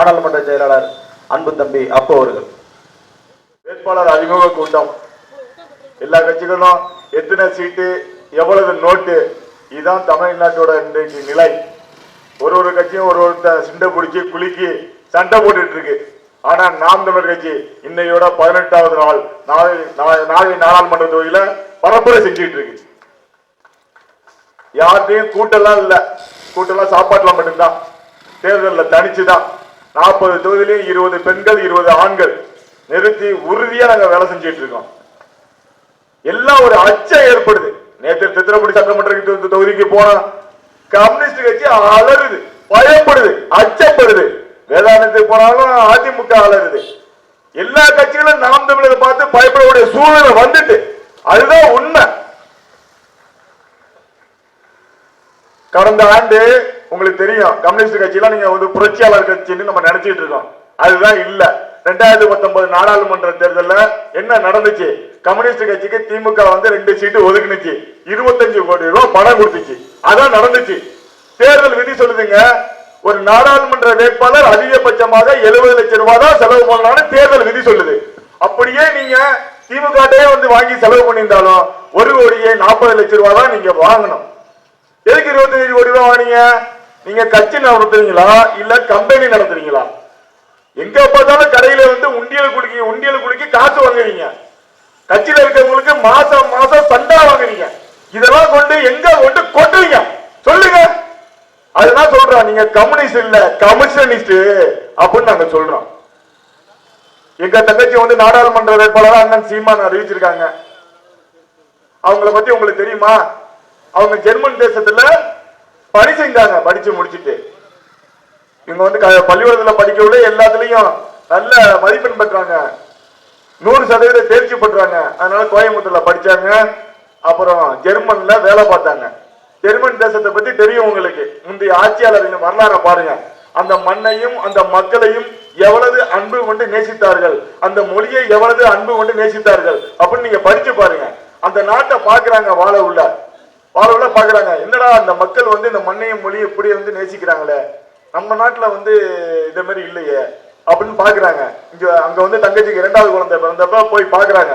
நாடாளுமன்ற செயலாளர் அன்பு தம்பி அப்போ அவர்கள். வேட்பாளர் அறிமுக கூட்டம். எல்லா கட்சிகளும் எத்தனை சீட்டு, எவ்வளவு நோட்டு, இதுதான் தமிழ்நாட்டோட இன்றைக்கு நிலை. ஒரு கட்சியும் ஒரு சிண்டை பிடிச்சி குலுக்கி சண்டை போட்டுட்டு இருக்கு. ஆனா நாம் தமிழர் கட்சி இன்னையோட 18வது நாள் நாளை நாடாளுமன்ற தொகுதியில பரப்புரை செஞ்சுட்டு இருக்கு. யார்கிட்டையும் கூட்டெல்லாம் இல்ல, கூட்டெல்லாம் சாப்பாட்டுல மட்டும்தான். தேர்தலில் தனிச்சுதான் 40 தொகுதியிலையும் 20 பெண்கள் 20 ஆண்கள் நிறுத்தி உறுதியா நாங்க வேலை செஞ்சுட்டு இருக்கோம். எல்லாம் ஒரு அச்சம் ஏற்படுது. நேற்று தித்திரப்படி சட்டமன்ற தொகுதிக்கு போனா கம்யூனிஸ்ட் கட்சி அலறுது, பயப்படுது, அச்சப்படுது. வேதாந்தத்துக்கு போனாலும் அதிமுக அலறுது. எல்லா கட்சிகளும் நாம் தமிழரை பார்த்து பயப்படக்கூடிய சூழ்நிலை வந்துட்டு, அதுதான் உண்மை. கடந்த ஆண்டு உங்களுக்கு தெரியும், கம்யூனிஸ்ட் கட்சியெல்லாம் நீங்க ஒரு புரட்சியாளர் கட்சின்னு நம்ம நினைச்சிட்டு இருக்கோம். அதுதான் இல்ல. 2019 நாடாளுமன்ற தேர்தலில் என்ன நடந்துச்சு? கம்யூனிஸ்ட் கட்சிக்கு திமுக 2 சீட்டு ஒதுக்குனுச்சு, 25 கோடி ரூபாய் பணம் கொடுத்துச்சு. அதான் நடந்துச்சு. தேர்தல் விதி சொல்லுதுங்க, ஒரு நாடாளுமன்ற வேட்பாளர் அதிகபட்சமாக 70 லட்சம் ரூபாய் தான் செலவு பண்ணலாம்னு தேர்தல் விதி சொல்லுது. அப்படியே நீங்க திமுக வாங்கி செலவு பண்ணியிருந்தாலும் 1 கோடியே 40 லட்சம் ரூபாய் தான் நீங்க வாங்கணும். எதுக்கு 25 கோடி ரூபாய் வாங்கினீங்க? நீங்க கட்சி நடத்துறீங்களா இல்ல கம்பெனி நடத்துறீங்களா? எங்க பார்த்தாலும் கடையில உண்டியல் குலுக்கி காசு வாங்குறீங்க. கட்சியில இருக்கிறவங்களுக்கு மாசம் மாசம் சண்டா வாங்குறீங்க. இதெல்லாம் கொண்டு எங்க கொண்டு கொட்டுறீங்க சொல்லுங்க. அதுதான் சொல்றோம், நீங்க கம்யூனிஸ்ட் இல்ல கமிஷனிஸ்ட் அப்படின்னு நாங்க சொல்றோம். எங்க தங்கச்சி நாடாளுமன்ற வேட்பாளர் அண்ணன் சீமான் அறிவிச்சிருக்காங்க. அவங்கள பத்தி உங்களுக்கு தெரியுமா? அவங்க ஜெர்மன் தேசத்துல பணி செஞ்சாங்க. படிச்சு முடிச்சுட்டு இவங்க பள்ளிக்கூடத்துல படிக்கவில்லை, எல்லாத்துலயும் நல்ல மதிப்பெண் பெற்றாங்க, 100% தேர்ச்சி பெற்றாங்க. அதனால கோயம்புத்தூர்ல படிச்சாங்க. அப்புறம் ஜெர்மன்ல வேலை பார்த்தாங்க. ஜெர்மன் தேசத்தை பத்தி தெரியும் உங்களுக்கு. முந்தைய ஆட்சியாளரின் வரலாறு பாருங்க. அந்த மண்ணையும் அந்த மக்களையும் எவ்வளவு அன்பு கொண்டு நேசித்தார்கள், அந்த மொழியை எவ்வளவு அன்பு கொண்டு நேசித்தார்கள் அப்படின்னு நீங்க படிச்சு பாருங்க. அந்த நாட்டை பாக்குறாங்க, வாழ உள்ள பாக்குறாங்க. என்னடா அந்த மக்கள் இந்த மண்ணையும் மொழியை இப்படி நேசிக்கிறாங்களே, நம்ம நாட்டுல இதே மாதிரி இல்லையே அப்படின்னு பாக்குறாங்க. அங்க தங்கச்சிக்கு 2வது குழந்தை பிறந்தப்ப போய் பாக்குறாங்க.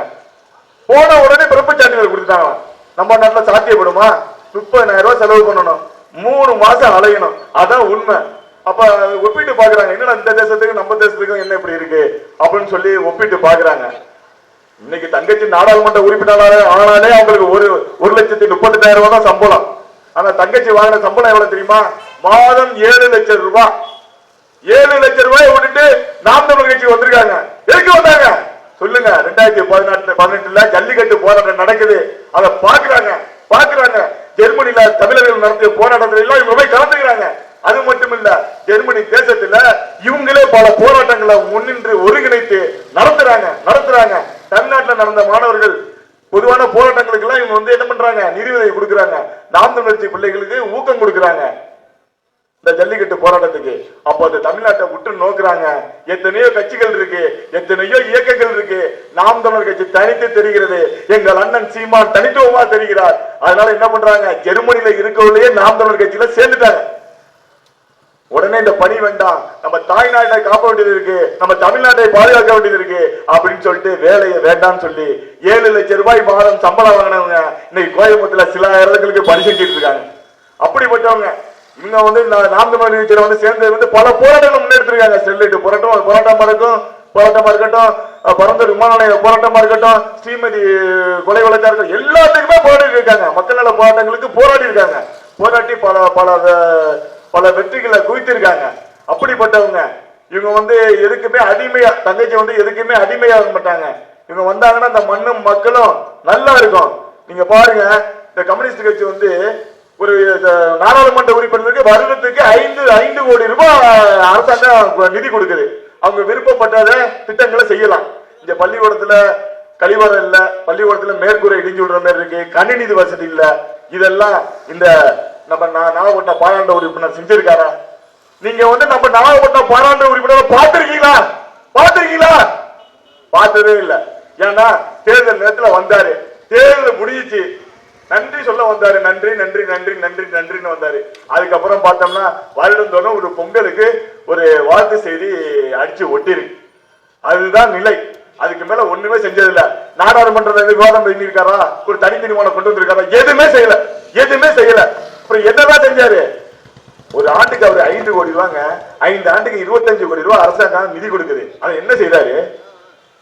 போன உடனே பிறப்பு சான்றிதழ் கொடுத்துட்டாங்க. நம்ம நாட்டுல சாத்தியப்படுமா? 30,000 ரூபாய் செலவு பண்ணணும், 3 மாசம் அலையணும். அதான் உண்மை. அப்ப ஒப்பிட்டு பாக்குறாங்க, என்னடா இந்த தேசத்துக்கு நம்ம தேசத்துக்கும் என்ன இப்படி இருக்கு அப்படின்னு சொல்லி ஒப்பிட்டு பாக்குறாங்க. இன்னைக்கு தங்கச்சி நாடாளுமன்ற உறுப்பினர் ஆனாலே அவங்களுக்கு 1,38,000 ரூபாய் தான் சம்பளம். ஆனா தங்கச்சி வாங்கின சம்பளம் எவ்வளவு தெரியுமா? மாதம் 7 லட்சம் ரூபாய். 7 லட்சம் ரூபாய் விட்டுட்டு நாம் தமிழர் கட்சி வந்திருக்காங்க. எதுக்கு வந்தாங்க சொல்லுங்க? 2018 ஜல்லிக்கட்டு போராட்டம் நடக்குது, அதை பாக்குறாங்க. ஜெர்மனில தமிழர்கள் நடத்திய போராட்டத்துல எல்லாம் இவங்க போய் கலந்துக்கிறாங்க. அது மட்டும் இல்ல, ஜெர்மனி தேசத்துல இவங்களே பல போராட்டங்களை முன்னின்று ஒருங்கிணைத்து நடத்துறாங்க. தமிழ்நாட்டில் நடந்த மாணவர்கள் பொதுவான போராட்டங்களுக்கு எல்லாம் இவங்க என்ன பண்றாங்க? நிதியுதவி கொடுக்கறாங்க. நாம் தமிழர் பிள்ளைகளுக்கு ஊக்கம் கொடுக்கறாங்க இந்த ஜல்லிக்கட்டு போராட்டத்துக்கு. அப்போ அந்த தமிழ்நாட்டை விட்டு நோக்குறாங்க. எத்தனையோ கட்சிகள் இருக்கு, எத்தனையோ இயக்கங்கள் இருக்கு. நாம் தமிழர் கட்சி தனித்து தெரிகிறது. எங்கள் அண்ணன் சீமான் தனித்துவமா தெரிகிறார். அதனால என்ன பண்றாங்க? ஜெர்மனியில இருக்கவர்களே நாம் தமிழர் கட்சியில சேர்ந்துட்டாங்க. உடனே இந்த பணி வேண்டாம், நம்ம தாய்நாட்டை காப்ப வேண்டியது இருக்கு, நம்ம தமிழ்நாட்டை பாதுகாக்க வேண்டியது இருக்கு அப்படின்னு சொல்லிட்டு வேலையை வேண்டாம்னு சொல்லி 7 லட்சம் ரூபாய் மாதம் சம்பளம் வாங்கினவங்க இன்னைக்கு கோயம்புத்தூர்ல சில இடங்களுக்கு பணி செஞ்சுட்டு இருக்காங்க. அப்படிப்பட்டவங்க இவங்க நாம் தமிழர் சேர்ந்து பல போராட்டங்கள் முன்னெடுத்திருக்காங்க. ஸ்டெர்லைட் போராட்டமா இருக்கட்டும், பரந்தூர் விமான நிலைய போராட்டமா இருக்கட்டும், ஸ்ரீமதி கொலை வழக்கார்கள் எல்லாத்துக்குமே போராடி இருக்காங்க. மக்கள் நல போராட்டங்களுக்கு போராடி இருக்காங்க. போராட்டி பல வெற்றிகளை குவித்திருக்காங்க. அப்படிப்பட்டவங்க இவங்க எதுக்குமே அடிமையா, தங்கச்சி எதுக்குமே அடிமையாக மாட்டாங்க. இவங்க வந்தாங்கன்னா அந்த மண்ணும் மக்களும் நல்லா இருக்கும். நீங்க பாருங்க, இந்த கம்யூனிஸ்ட் கட்சி ஒரு நாடாளுமன்ற உறுப்பினருக்கு வருடத்துக்கு 5 கோடி ரூபாய் அரசாங்கம் நிதி கொடுக்குது. அவங்க விருப்பப்பட்ட திட்டங்களை செய்யலாம். இந்த பள்ளிக்கூடத்துல கழிவறை இல்ல, பள்ளிக்கூடத்துல மேற்கூரை இடிஞ்சு விடுற மாதிரி இருக்கு, கணினி வசதி இல்ல. இதெல்லாம் இந்த நம்ம நாகப்பட்டினம் பாராளுமன்ற உறுப்பினர் செஞ்சிருக்காரா? நீங்க நம்ம நாகப்பட்டினம் பாராளுமன்ற உறுப்பினர் பார்த்திருக்கீங்களா? பார்த்ததே இல்ல. ஏன்னா தேர்தல் நேரத்தில் வந்தாரு, தேர்தல் முடிஞ்சிச்சு, நன்றி சொல்ல வந்தாரு. நன்றி நன்றி நன்றி நன்றி நன்றின்னு வந்தாரு. அதுக்கப்புறம் பார்த்தோம்னா வருடந்தோறும் ஒரு பொங்கலுக்கு ஒரு வாழ்த்து செய்தி அடிச்சு ஒட்டிருக்கு. அதுதான் நிலை. அதுக்கு மேல ஒண்ணுமே செஞ்சதில்ல. நாடாளுமன்றத்தில் விவாதம் பண்ணிருக்காரா? ஒரு தனி தீர்மானம் கொண்டு வந்திருக்காரா? எதுவுமே செய்யல, எதுவுமே செய்யல. அப்புறம் என்னதான் செஞ்சாரு? ஒரு ஆண்டுக்கு அவர் 5 கோடி ரூபாங்க, 5 ஆண்டுக்கு 25 கோடி ரூபாய் அரசாங்கம் நிதி கொடுக்குது. அதை என்ன செய்யறாரு?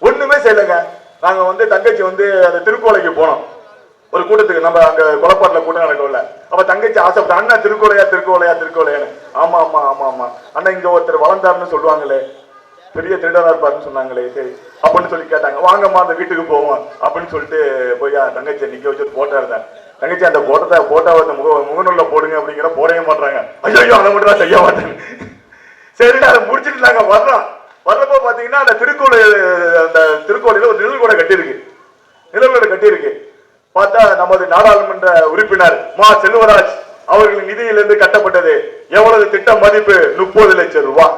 ஒண்ணுமே செய்யலங்க. நாங்க தங்கச்சி அந்த திருக்கோலைக்கு போனோம் ஒரு கூட்டத்துக்கு. நம்ம அங்க கொலப்பாட்டுல கூட்டம் நடக்கல. அப்ப தங்கச்சி ஆசைப்பட்ட, அண்ணா திருக்கோலையா திருக்கோலையா திருக்கோலையான்னு. ஆமா ஆமா ஆமா ஆமா அண்ணா, இங்க ஒருத்தர் வளர்ந்தாருன்னு சொல்லுவாங்களே, பெரிய திருடரா இருப்பாருன்னு சொன்னாங்களே, சரி அப்படின்னு சொல்லி கேட்டாங்க. வாங்கம்மா அந்த வீட்டுக்கு போவோம் அப்படின்னு சொல்லிட்டு போய் தங்கச்சி நிக்க வச்சு போட்டோ எடுத்தேன். தங்கச்சி அந்த போட்டோவை முகநூல்ல போடுங்க அப்படிங்கிற போடவே மாட்டாங்க. ஐயோ அதை மட்டும் தான் செய்ய மாட்டேன். சரிடா அதை முடிச்சுட்டு நாங்க வர்றப்போ பாத்தீங்கன்னா அந்த திருக்கோயில ஒரு நிழல் கூட கட்டியிருக்கு. பார்த்தா நமது நாடாளுமன்ற உறுப்பினர் மா செல்வராஜ் அவர்களின் நிதியிலிருந்து கட்டப்பட்டது. எவ்வளவு திட்ட மதிப்பு? 30 லட்சம் ரூபாய்.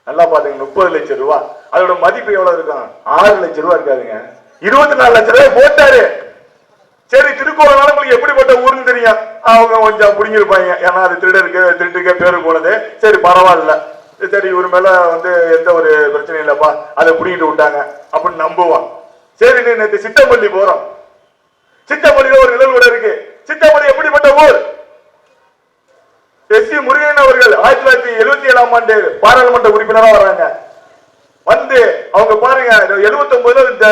நல்லா பாத்துங்க, 30 லட்சம் ரூபாய். அதோட மதிப்பு எவ்வளவு இருக்கும்? 6 லட்சம் ரூபாய் இருக்காதுங்க. 24 லட்சம் ரூபாய் போட்டாரு. சரி, திருக்கோயிலால உங்களுக்கு எப்படிப்பட்ட ஊருன்னு தெரியும். அவங்க கொஞ்சம் புடிங்கிருப்பாங்க. ஏன்னா அது திருட்டுக்கே பேரு போனது. சரி பரவாயில்ல, சரி இவர் மேல எந்த ஒரு பிரச்சனையும் இல்லப்பா, அதை புடிங்கிட்டு விட்டாங்க அப்படின்னு நம்புவான். சரி, நேற்று சித்தம்பள்ளி போறோம். சித்தம்பள்ளியில ஒரு நிழல் கூட இருக்கு. சித்தம்பள்ளி எப்படிப்பட்ட ஊர்? எஸ் சி முருகன் அவர்கள் 1977ஆம் ஆண்டு பாராளுமன்ற உறுப்பினரா வராங்க. அவங்க பாருங்க 79 இந்த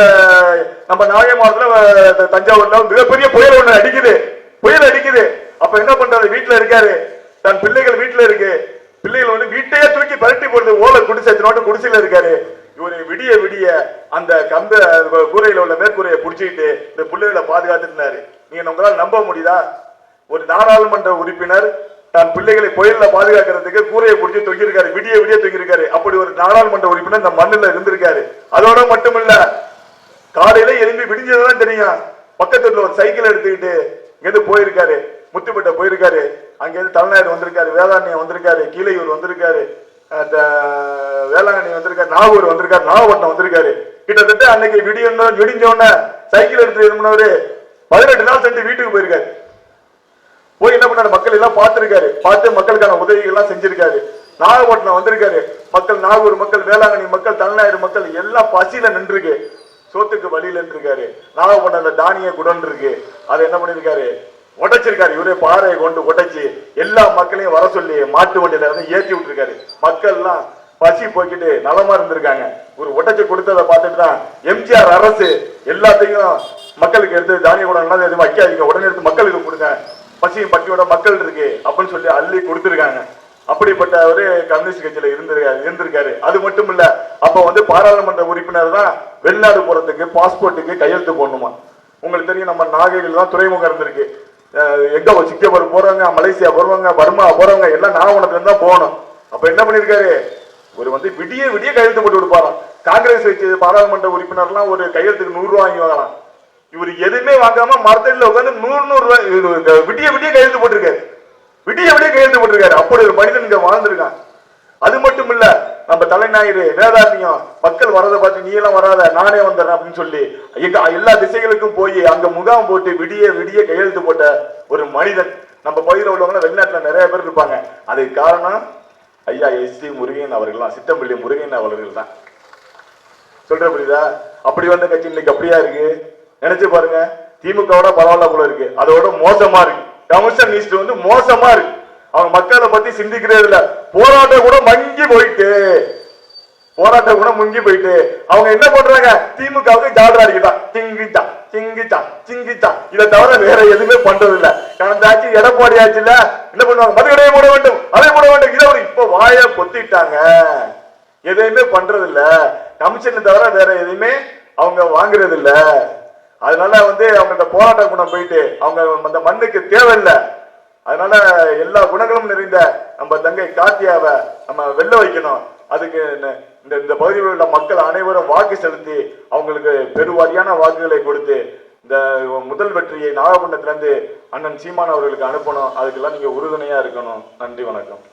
நம்ம நாகை மாவட்டத்துல தஞ்சாவூர்ல மிகப்பெரிய புயல் ஒண்ணு அடிக்குது. அப்ப என்ன பண்றாரு? வீட்டுல இருக்காரு, தன் பிள்ளைகள் வீட்டுல இருக்கு. பிள்ளைகள் வீட்டையே தூக்கி பரட்டி போடுறது. ஓலை குடிசையில இருக்காரு. இவரு விடிய விடிய அந்த கூரையில உள்ள மேற்கூரையை புடிச்சுக்கிட்டு இந்த பிள்ளைகளை பாதுகாத்துட்டாரு. நீங்க உங்களால் நம்ப முடியுதா? ஒரு நாடாளுமன்ற உறுப்பினர் தன் பிள்ளைகளை புயல்ல பாதுகாக்கிறதுக்கு கூரையை பிடிச்சி தொங்கிருக்காரு, விடிய விடிய தொங்கிருக்காரு. அப்படி ஒரு நாடாளுமன்ற உறுப்பினர் இந்த மண்ணுல இருந்திருக்காரு. அதோட மட்டுமில்ல, காலையில எழும்பி விடிஞ்சதுதான் தெரியும். பக்கத்துல ஒரு சைக்கிள் எடுத்துக்கிட்டு இங்கிருந்து போயிருக்காரு, முத்துப்பேட்டை போயிருக்காரு. அங்கிருந்து தமிழ்நாடு வந்திருக்காரு, வேளாண்மை வந்திருக்காரு, கீழையூர் வந்திருக்காரு, வேளாங்கண்ணி வந்திருக்காரு, நாகூர் வந்திருக்காரு, நாகப்பட்டினம் வந்திருக்காரு. கிட்டத்தட்ட அன்னைக்கு விடிஞ்சோடனே சைக்கிள் எடுத்து இருந்தவரு 18 நாள் சென்று வீட்டுக்கு போயிருக்காரு. போய் என்ன பண்ணாரு? மக்கள் எல்லாம் பார்த்து மக்களுக்கான உதவிகள் எல்லாம் செஞ்சிருக்காரு. நாகப்பட்டினம் வந்திருக்காரு. மக்கள், நாகூர் மக்கள், வேளாங்கண்ணி மக்கள், தமிழ்நாடு மக்கள் எல்லாம் பசியில நின்றுருக்கு, சோத்துக்கு வழியில நின்றுருக்காரு. நாகப்பட்டினத்துல தானிய குடன் இருக்கு, அதை என்ன பண்ணிருக்காரு? உடைச்சிருக்காரு. இவரே பாறையை கொண்டு உடைச்சு எல்லா மக்களையும் வர சொல்லி மாட்டு வண்டியில ஏற்றி விட்டுருக்காரு. மக்கள் எல்லாம் பசி போய்கிட்டு நலமா இருந்திருக்காங்க. ஒரு உடைச்சு கொடுத்ததை பார்த்துட்டு தான் எம்ஜிஆர் அரசு எல்லாத்தையும் மக்களுக்கு எடுத்து தானிய குடம் எதுவும் வைக்காதீங்க, உடனே எடுத்து மக்களுக்கு கொடுங்க, பசியும் பட்டியோட மக்கள் இருக்கு அப்படின்னு சொல்லி அள்ளி கொடுத்திருக்காங்க. அப்படிப்பட்ட ஒரு கம்யூனிஸ்ட் கட்சியில இருந்திருக்காரு. அது மட்டும் இல்ல, அப்ப பாராளுமன்ற உறுப்பினர் தான் வெளிநாடு போறதுக்கு பாஸ்போர்ட்டுக்கு கையெழுத்து போடணுமா. உங்களுக்கு தெரியும், நம்ம நாகையில் தான் துறைமுகம் இருந்திருக்கு. எங்க சிங்கப்பூர் போறவங்க, மலேசியா போறவங்க, பர்மா போறவங்க எல்லாம் நாகப்பட்டினத்துல தான் போகணும். அப்ப என்ன பண்ணிருக்காரு? ஒரு விடிய விடிய கையெழுத்து போட்டு கொடுப்பாராம். காங்கிரஸ் வச்சு பாராளுமன்ற உறுப்பினர்லாம் ஒரு கையெழுத்துக்கு 100 ரூபாய் வாங்கி வாங்கலாம். இவர் எதுவுமே வாங்காம மரத்தடியில் உட்காந்து 100 ரூபாய் விடிய விடிய கையெழுத்து போட்டிருக்காரு. அப்படி ஒரு மனிதன் இங்க வாழ்ந்திருக்கான். அது மட்டும் இல்ல, நம்ம தலைஞாயிறு வேதாரண்யம் மக்கள் வரதை பார்த்து நீ எல்லாம் வராத, நானே வந்துடுறேன் அப்படின்னு சொல்லி எல்லா திசைகளுக்கும் போய் அங்க முகாம் போட்டு விடிய விடிய கையெழுத்து போட்ட ஒரு மனிதன். நம்ம பகுதியில் உள்ளவங்க வெளிநாட்டுல நிறைய பேர் இருப்பாங்க. அதுக்கு காரணம் ஐயா எஸ் சி முருகன் அவர்கள் தான், சித்தம்பள்ளி முருகன் அவர்கள் தான். சொல்ற புரியுதா? அப்படி வந்த கட்சி இன்னைக்கு அப்படியா இருக்கு? நினைச்சு பாருங்க. திமுகவோட பரவாயில்ல போல இருக்கு, அதோட மோசமா இருக்கு. கமிஷனிஸ்ட் மோசமா இருக்கு. அவங்க மக்களை பத்தி சிந்திக்கிறே இல்ல. போராட்டம் கூட முங்கி போயிட்டு அவங்க என்ன பண்றாங்க? திமுகவுக்கு ஜாலரா அடிக்கிட்டான், சிங்கிச்சா இதை தவிர வேற எதுவுமே பண்றது இல்ல. கடந்த ஆட்சி எடப்பாடி ஆட்சியில என்ன பண்ணுவாங்க? மதுக்கடையை மூட வேண்டும், அதை மூட வேண்டும், இதை இப்ப வாய பொத்திட்டாங்க. எதையுமே பண்றது இல்ல. கமிஷன் தவிர வேற எதுவுமே அவங்க வாங்குறது இல்ல. அதனால அவங்க போராட்ட குணம் போயிட்டு அவங்க அந்த மண்ணுக்கு தேவையில்லை. அதனால எல்லா குணங்களும் நிறைந்த நம்ம தங்கை கார்த்தியாவை நம்ம வெல்ல வைக்கணும். அதுக்கு இந்த பகுதியில் உள்ள மக்கள் அனைவரும் வாக்கு செலுத்தி அவங்களுக்கு பெருவாரியான வாக்குகளை கொடுத்து இந்த முதல் வெற்றியை நாகப்பட்டினத்திலிருந்து அண்ணன் சீமான் அவர்களுக்கு அனுப்பணும். அதுக்கெல்லாம் நீங்க உறுதுணையா இருக்கணும். நன்றி, வணக்கம்.